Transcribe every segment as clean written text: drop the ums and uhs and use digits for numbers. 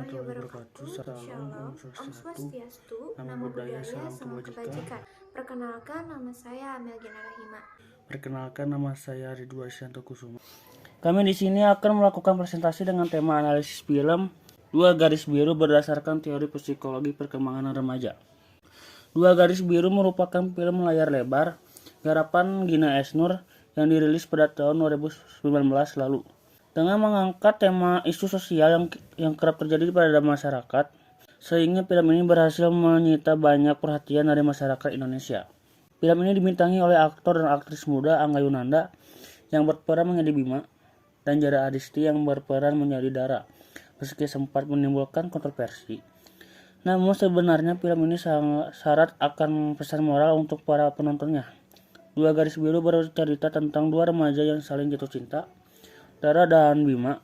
warahmatullahi wabarakatuh. Shalom, Om Swastiastu, Namo Buddhaya, Salam Kebajikan. Perkenalkan, nama saya Amelgina Rahima. Perkenalkan, nama saya Ridwan Syanto Kusuma. Kami di sini akan melakukan presentasi dengan tema analisis film Dua Garis Biru berdasarkan teori psikologi perkembangan remaja. Dua Garis Biru merupakan film layar lebar garapan Gina Esnur yang dirilis pada tahun 2019 lalu. Dengan mengangkat tema isu sosial yang kerap terjadi pada masyarakat, sehingga film ini berhasil menyita banyak perhatian dari masyarakat Indonesia. Film ini dibintangi oleh aktor dan aktris muda Angga Yunanda yang berperan menjadi Bima dan Jara Adisti yang berperan menjadi Dara, meski sempat menimbulkan kontroversi. Namun sebenarnya film ini syarat akan pesan moral untuk para penontonnya. Dua Garis Biru bercerita tentang dua remaja yang saling jatuh cinta, Dara dan Bima,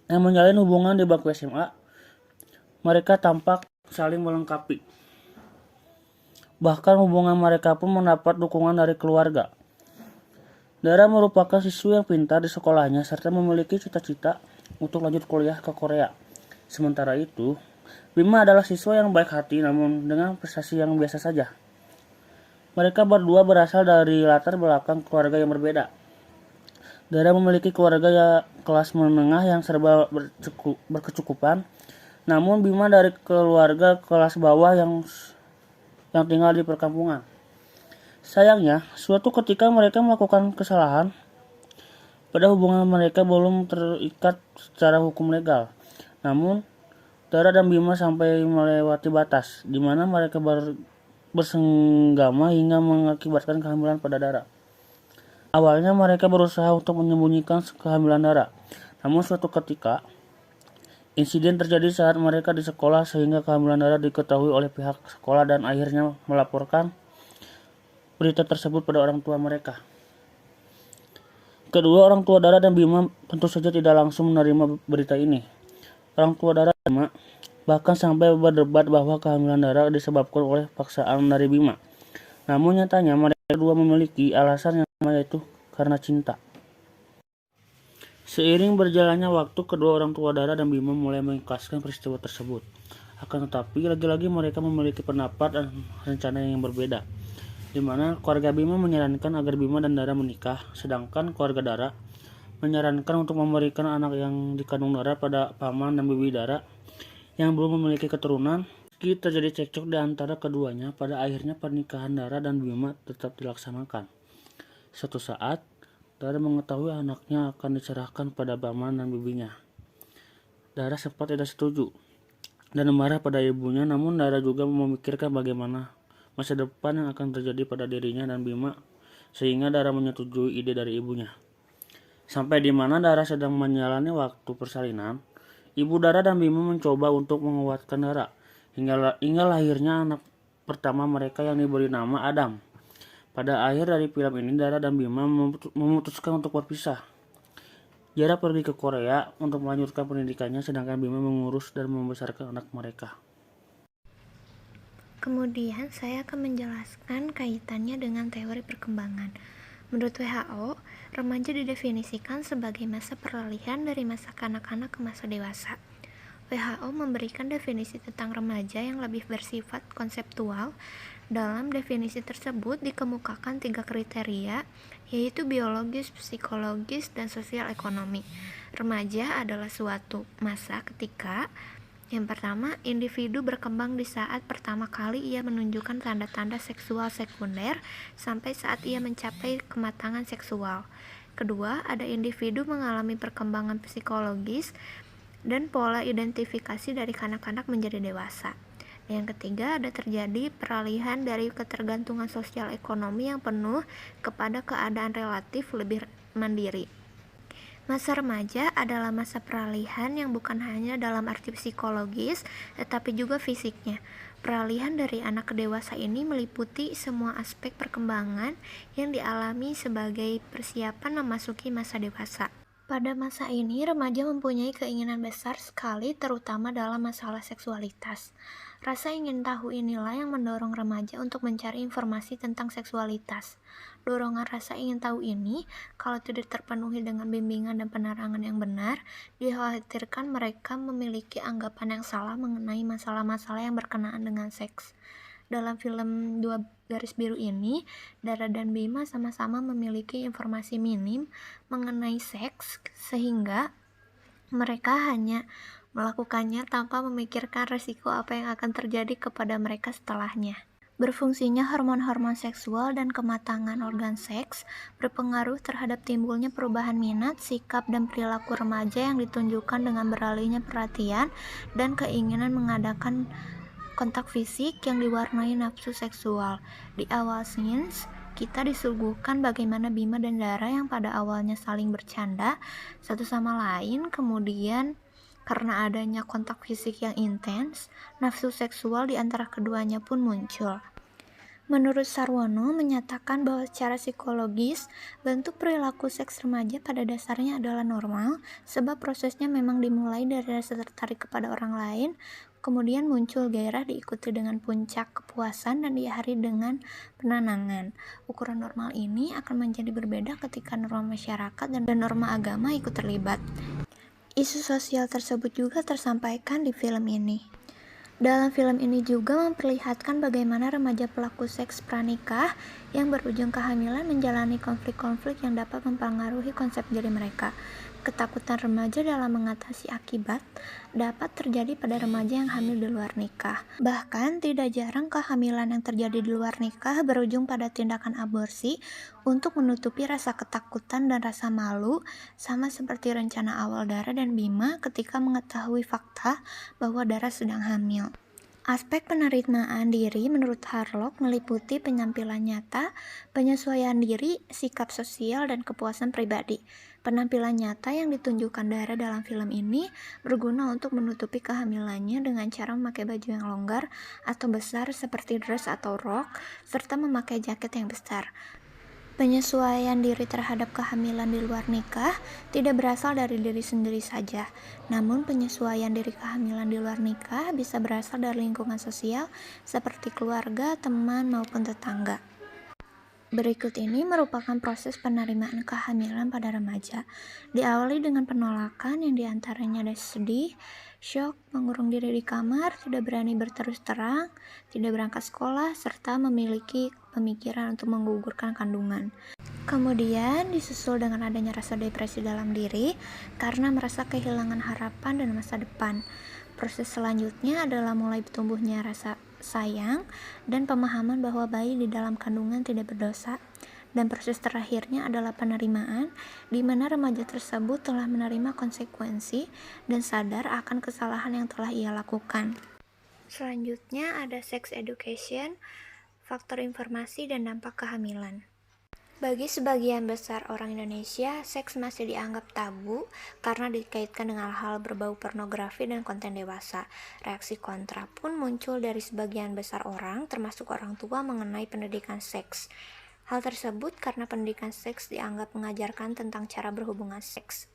yang menjalin hubungan di bangku SMA. Mereka tampak saling melengkapi. Bahkan hubungan mereka pun mendapat dukungan dari keluarga. Dara merupakan siswi yang pintar di sekolahnya serta memiliki cita-cita untuk lanjut kuliah ke Korea. Sementara itu, Bima adalah siswa yang baik hati namun dengan prestasi yang biasa saja. Mereka berdua berasal dari latar belakang keluarga yang berbeda. Dara memiliki keluarga kelas menengah yang serba berkecukupan, namun Bima dari keluarga kelas bawah yang tinggal di perkampungan. Sayangnya, suatu ketika mereka melakukan kesalahan, pada hubungan mereka belum terikat secara hukum legal. Namun, Dara dan Bima sampai melewati batas, di mana mereka bersenggama hingga mengakibatkan kehamilan pada Dara. Awalnya mereka berusaha untuk menyembunyikan kehamilan Dara, namun suatu ketika insiden terjadi saat mereka di sekolah sehingga kehamilan Dara diketahui oleh pihak sekolah dan akhirnya melaporkan berita tersebut pada orang tua mereka. Kedua orang tua Dara dan Bima tentu saja tidak langsung menerima berita ini. Orang tua Dara dan Bima bahkan sampai berdebat bahwa kehamilan Dara disebabkan oleh paksaan dari Bima. Namun nyatanya mereka berdua memiliki alasan yang sama, yaitu karena cinta. Seiring berjalannya waktu, kedua orang tua Dara dan Bima mulai mengikhlaskan peristiwa tersebut. Akan tetapi, lagi-lagi mereka memiliki pendapat dan rencana yang berbeda, di mana keluarga Bima menyarankan agar Bima dan Dara menikah, sedangkan keluarga Dara menyarankan untuk memberikan anak yang dikandung Dara pada paman dan bibi Dara yang belum memiliki keturunan. Meski terjadi cekcok di antara keduanya, pada akhirnya pernikahan Dara dan Bima tetap dilaksanakan. Suatu saat, Dara mengetahui anaknya akan diserahkan pada paman dan bibinya. Dara sempat tidak setuju dan marah pada ibunya, namun Dara juga memikirkan bagaimana masa depan yang akan terjadi pada dirinya dan Bima, sehingga Dara menyetujui ide dari ibunya. Sampai di mana Dara sedang menjalani waktu persalinan, ibu Dara dan Bima mencoba untuk menguatkan Dara, hingga lahirnya anak pertama mereka yang diberi nama Adam. Pada akhir dari film ini, Dara dan Bima memutuskan untuk berpisah. Dara pergi ke Korea untuk melanjutkan pendidikannya, sedangkan Bima mengurus dan membesarkan anak mereka. Kemudian saya akan menjelaskan kaitannya dengan teori perkembangan. Menurut WHO, remaja didefinisikan sebagai masa peralihan dari masa kanak-kanak ke masa dewasa. WHO memberikan definisi tentang remaja yang lebih bersifat konseptual. Dalam definisi tersebut dikemukakan 3 kriteria, yaitu biologis, psikologis, dan sosial ekonomi. Remaja adalah suatu masa ketika yang pertama, individu berkembang di saat pertama kali ia menunjukkan tanda-tanda seksual sekunder sampai saat ia mencapai kematangan seksual. Kedua, ada individu mengalami perkembangan psikologis dan pola identifikasi dari kanak-kanak menjadi dewasa. Yang ketiga, ada terjadi peralihan dari ketergantungan sosial ekonomi yang penuh kepada keadaan relatif lebih mandiri. Masa remaja adalah masa peralihan yang bukan hanya dalam arti psikologis, tetapi juga fisiknya. Peralihan dari anak ke dewasa ini meliputi semua aspek perkembangan yang dialami sebagai persiapan memasuki masa dewasa. Pada masa ini, remaja mempunyai keinginan besar sekali, terutama dalam masalah seksualitas. Rasa ingin tahu inilah yang mendorong remaja untuk mencari informasi tentang seksualitas. Dorongan rasa ingin tahu ini, kalau tidak terpenuhi dengan bimbingan dan penerangan yang benar, dikhawatirkan mereka memiliki anggapan yang salah mengenai masalah-masalah yang berkenaan dengan seks. Dalam film Dua Garis Biru ini, Dara dan Bima sama-sama memiliki informasi minim mengenai seks, sehingga mereka hanya melakukannya tanpa memikirkan resiko apa yang akan terjadi kepada mereka setelahnya. Berfungsinya hormon-hormon seksual dan kematangan organ seks berpengaruh terhadap timbulnya perubahan minat, sikap, dan perilaku remaja yang ditunjukkan dengan beralihnya perhatian dan keinginan mengadakan kontak fisik yang diwarnai nafsu seksual. Di awal scenes, kita disuguhkan bagaimana Bima dan Dara yang pada awalnya saling bercanda satu sama lain, kemudian karena adanya kontak fisik yang intens, nafsu seksual di antara keduanya pun muncul. Menurut Sarwono menyatakan bahwa secara psikologis, bentuk perilaku seks remaja pada dasarnya adalah normal, sebab prosesnya memang dimulai dari rasa tertarik kepada orang lain, kemudian muncul gairah diikuti dengan puncak kepuasan dan diakhiri dengan penenangan. Ukuran normal ini akan menjadi berbeda ketika norma masyarakat dan norma agama ikut terlibat. Isu sosial tersebut juga tersampaikan di film ini. Dalam film ini juga memperlihatkan bagaimana remaja pelaku seks pranikah yang berujung kehamilan menjalani konflik-konflik yang dapat mempengaruhi konsep diri mereka. Ketakutan remaja dalam mengatasi akibat dapat terjadi pada remaja yang hamil di luar nikah. Bahkan tidak jarang kehamilan yang terjadi di luar nikah berujung pada tindakan aborsi untuk menutupi rasa ketakutan dan rasa malu, sama seperti rencana awal Dara dan Bima ketika mengetahui fakta bahwa Dara sedang hamil. Aspek penerimaan diri menurut Harlock meliputi penampilan nyata, penyesuaian diri, sikap sosial, dan kepuasan pribadi. Penampilan nyata yang ditunjukkan Dara dalam film ini berguna untuk menutupi kehamilannya dengan cara memakai baju yang longgar atau besar seperti dress atau rok, serta memakai jaket yang besar. Penyesuaian diri terhadap kehamilan di luar nikah tidak berasal dari diri sendiri saja, namun penyesuaian diri kehamilan di luar nikah bisa berasal dari lingkungan sosial seperti keluarga, teman, maupun tetangga. Berikut ini merupakan proses penerimaan kehamilan pada remaja. Diawali dengan penolakan yang diantaranya ada sedih, syok, mengurung diri di kamar, tidak berani berterus terang, tidak berangkat sekolah, serta memiliki pemikiran untuk menggugurkan kandungan. Kemudian disusul dengan adanya rasa depresi dalam diri karena merasa kehilangan harapan dan masa depan. Proses selanjutnya adalah mulai tumbuhnya rasa sayang dan pemahaman bahwa bayi di dalam kandungan tidak berdosa. Dan proses terakhirnya adalah penerimaan, di mana remaja tersebut telah menerima konsekuensi dan sadar akan kesalahan yang telah ia lakukan. Selanjutnya ada sex education, faktor informasi dan dampak kehamilan. Bagi sebagian besar orang Indonesia, seks masih dianggap tabu karena dikaitkan dengan hal berbau pornografi dan konten dewasa. Reaksi kontra pun muncul dari sebagian besar orang, termasuk orang tua, mengenai pendidikan seks. Hal tersebut karena pendidikan seks dianggap mengajarkan tentang cara berhubungan seks.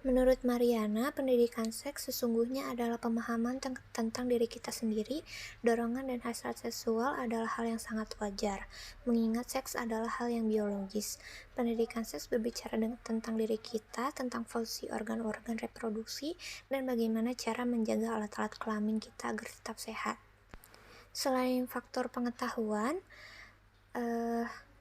Menurut Mariana, pendidikan seks sesungguhnya adalah pemahaman tentang diri kita sendiri. Dorongan dan hasrat seksual adalah hal yang sangat wajar, mengingat seks adalah hal yang biologis. Pendidikan seks berbicara tentang diri kita, tentang fungsi organ-organ reproduksi, dan bagaimana cara menjaga alat-alat kelamin kita agar tetap sehat. Selain faktor pengetahuan,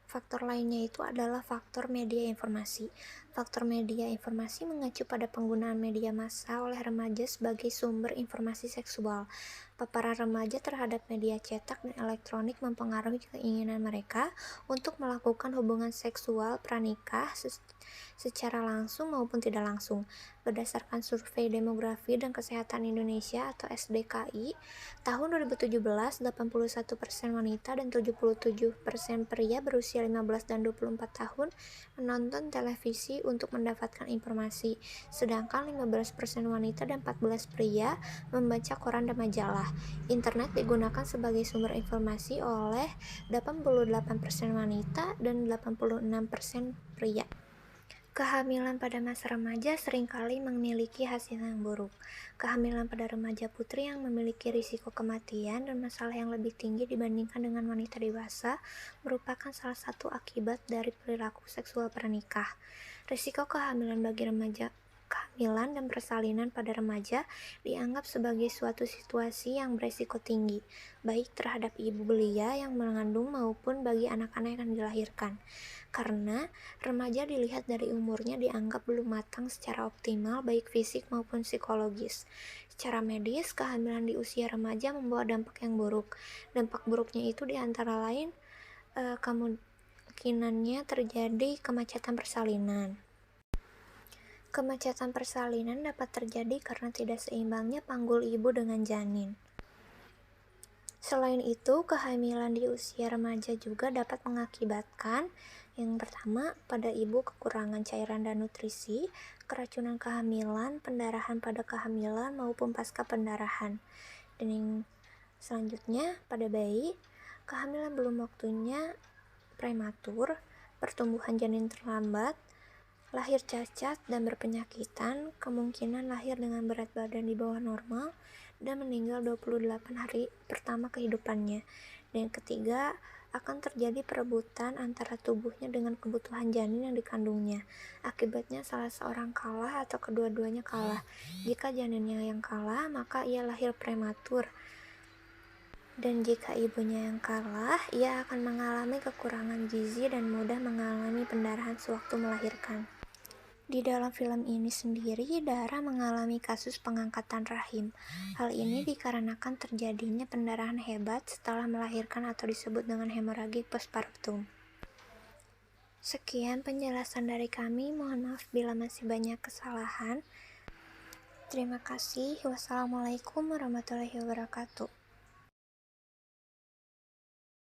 faktor lainnya itu adalah faktor media informasi. Faktor media informasi mengacu pada penggunaan media massa oleh remaja sebagai sumber informasi seksual. Paparan remaja terhadap media cetak dan elektronik mempengaruhi keinginan mereka untuk melakukan hubungan seksual pranikah secara langsung maupun tidak langsung. Berdasarkan Survei Demografi dan Kesehatan Indonesia atau SDKI, tahun 2017, 81% wanita dan 77% pria berusia 15 dan 24 tahun menonton televisi untuk mendapatkan informasi, sedangkan 15% wanita dan 14 pria membaca koran dan majalah. Internet digunakan sebagai sumber informasi oleh 88% wanita dan 86% pria. Kehamilan pada masa remaja seringkali memiliki hasil yang buruk. Kehamilan pada remaja putri yang memiliki risiko kematian dan masalah yang lebih tinggi dibandingkan dengan wanita dewasa merupakan salah satu akibat dari perilaku seksual pranikah. Risiko kehamilan bagi remaja Kehamilan dan persalinan pada remaja dianggap sebagai suatu situasi yang beresiko tinggi, baik terhadap ibu belia yang mengandung maupun bagi anak-anak yang dilahirkan. Karena remaja dilihat dari umurnya dianggap belum matang secara optimal baik fisik maupun psikologis. Secara medis, kehamilan di usia remaja membawa dampak yang buruk. Dampak buruknya itu diantara lain kemungkinannya terjadi kemacetan persalinan. Kemacetan persalinan dapat terjadi karena tidak seimbangnya panggul ibu dengan janin. Selain itu, kehamilan di usia remaja juga dapat mengakibatkan yang pertama, pada ibu kekurangan cairan dan nutrisi, keracunan kehamilan, pendarahan pada kehamilan maupun pasca pendarahan. Dan yang selanjutnya, pada bayi, kehamilan belum waktunya prematur, pertumbuhan janin terlambat, lahir cacat dan berpenyakitan, kemungkinan lahir dengan berat badan di bawah normal, dan meninggal 28 hari pertama kehidupannya. Dan yang ketiga, akan terjadi perebutan antara tubuhnya dengan kebutuhan janin yang dikandungnya. Akibatnya salah seorang kalah atau kedua-duanya kalah. Jika janinnya yang kalah, maka ia lahir prematur. Dan jika ibunya yang kalah, ia akan mengalami kekurangan gizi dan mudah mengalami pendarahan sewaktu melahirkan. Di dalam film ini sendiri, Dara mengalami kasus pengangkatan rahim. Hal ini dikarenakan terjadinya pendarahan hebat setelah melahirkan atau disebut dengan hemoragi postpartum. Sekian penjelasan dari kami, mohon maaf bila masih banyak kesalahan. Terima kasih. Wassalamualaikum warahmatullahi wabarakatuh.